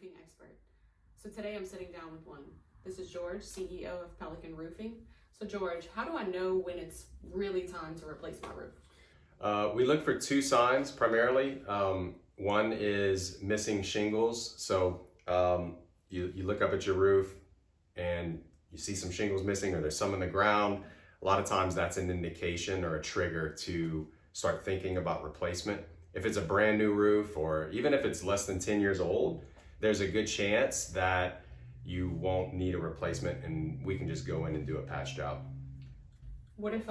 roofing expert. So today I'm sitting down with one. This is George, CEO of Pelican Roofing. So George, how do I know when it's really time to replace my roof? We look for two signs primarily. One is missing shingles. So you look up at your roof and you see some shingles missing, or there's some in the ground. A lot of times that's an indication or a trigger to start thinking about replacement. If it's a brand new roof, or even if it's less than 10 years old, there's a good chance that you won't need a replacement and we can just go in and do a patch job. What if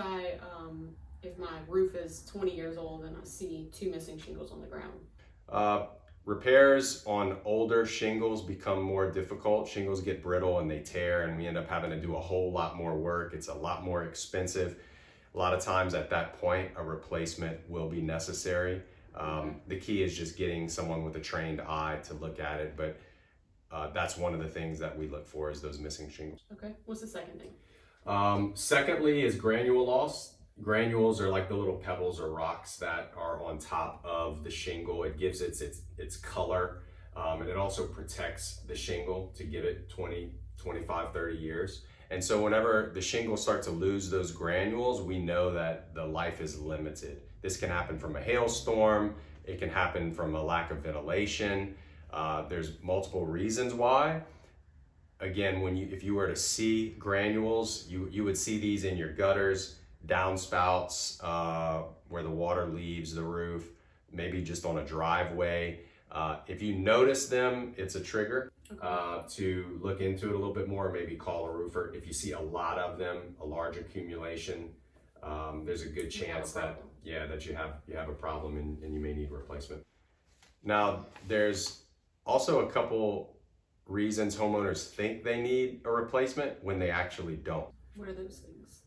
if my roof is 20 years old and I see two missing shingles on the ground? Repairs on older shingles become more difficult. Shingles get brittle and they tear, and we end up having to do a whole lot more work. It's a lot more expensive. A lot of times at that point, a replacement will be necessary. The key is just getting someone with a trained eye to look at it, but that's one of the things that we look for, is those missing shingles. Okay, what's the second thing? Secondly is granule loss. Granules are like the little pebbles or rocks that are on top of the shingle. It gives its color, and it also protects the shingle to give it 20, 25, 30 years. And so whenever the shingle starts to lose those granules, we know that the life is limited. This can happen from a hailstorm. It can happen from a lack of ventilation. There's multiple reasons why. Again, if you were to see granules, you would see these in your gutters, downspouts, where the water leaves the roof, maybe just on a driveway. If you notice them, it's a trigger to look into it a little bit more, maybe call a roofer. If you see a lot of them, a large accumulation, there's a good chance that you have a problem and you may need replacement. Now, there's also a couple reasons homeowners think they need a replacement when they actually don't. What are those things?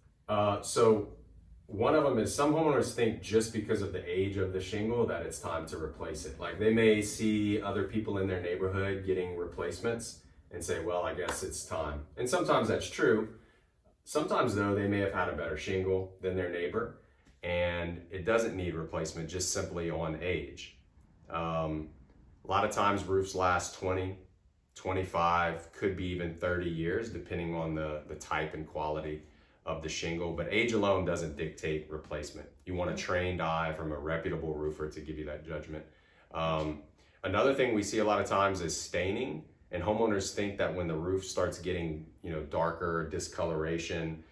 So one of them is some homeowners think just because of the age of the shingle that it's time to replace it. Like they may see other people in their neighborhood getting replacements and say, well, I guess it's time. And sometimes that's true. Sometimes though, they may have had a better shingle than their neighbor and it doesn't need replacement just simply on age. A lot of times roofs last 20, 25, could be even 30 years, depending on the type and quality of the shingle, but age alone doesn't dictate replacement. You want a trained eye from a reputable roofer to give you that judgment. Another thing we see a lot of times is staining, and homeowners think that when the roof starts getting darker, discoloration,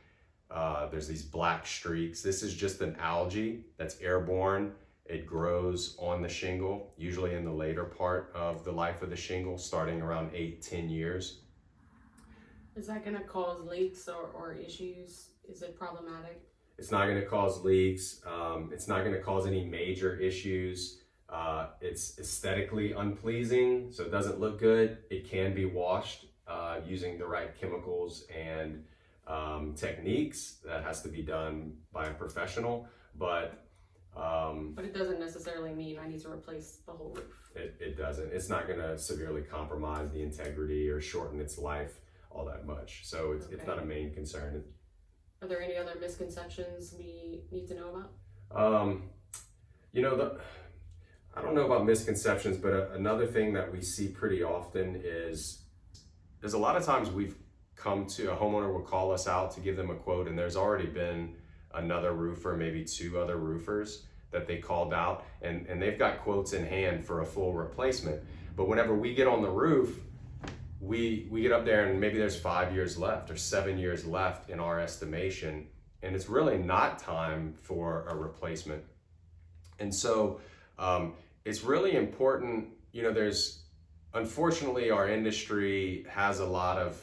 there's these black streaks. This is just an algae that's airborne. It grows on the shingle, usually in the later part of the life of the shingle, starting around 8-10 years. Is that going to cause leaks or issues? Is it problematic? It's not going to cause leaks. It's not going to cause any major issues. It's aesthetically unpleasing, so it doesn't look good. It can be washed using the right chemicals and techniques. That has to be done by a professional, but it doesn't necessarily mean I need to replace the whole roof. It doesn't. It's not going to severely compromise the integrity or shorten its life all that much. So it's not a main concern. Are there any other misconceptions we need to know about? I don't know about misconceptions, but another thing that we see pretty often is there's a lot of times we've come to, a homeowner will call us out to give them a quote, and there's already been another roofer, maybe two other roofers that they called out, and they've got quotes in hand for a full replacement. But whenever we get on the roof, we get up there and maybe there's 5 years left or 7 years left in our estimation, and it's really not time for a replacement. And so it's really important, unfortunately our industry has a lot of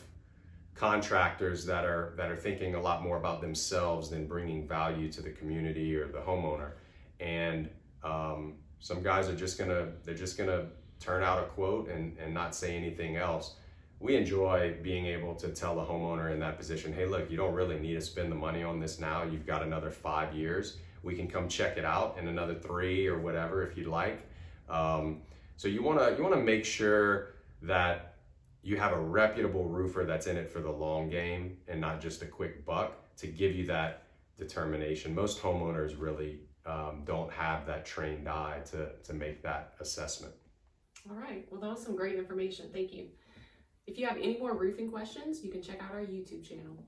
contractors that are thinking a lot more about themselves than bringing value to the community or the homeowner. And some guys are just gonna turn out a quote and not say anything else. We enjoy being able to tell the homeowner in that position, hey, look, you don't really need to spend the money on this now. You've got another 5 years. We can come check it out in another 3 or whatever if you'd like. So you wanna make sure that you have a reputable roofer that's in it for the long game and not just a quick buck to give you that determination. Most homeowners really don't have that trained eye to make that assessment. All right, well, that was some great information. Thank you. If you have any more roofing questions, you can check out our YouTube channel.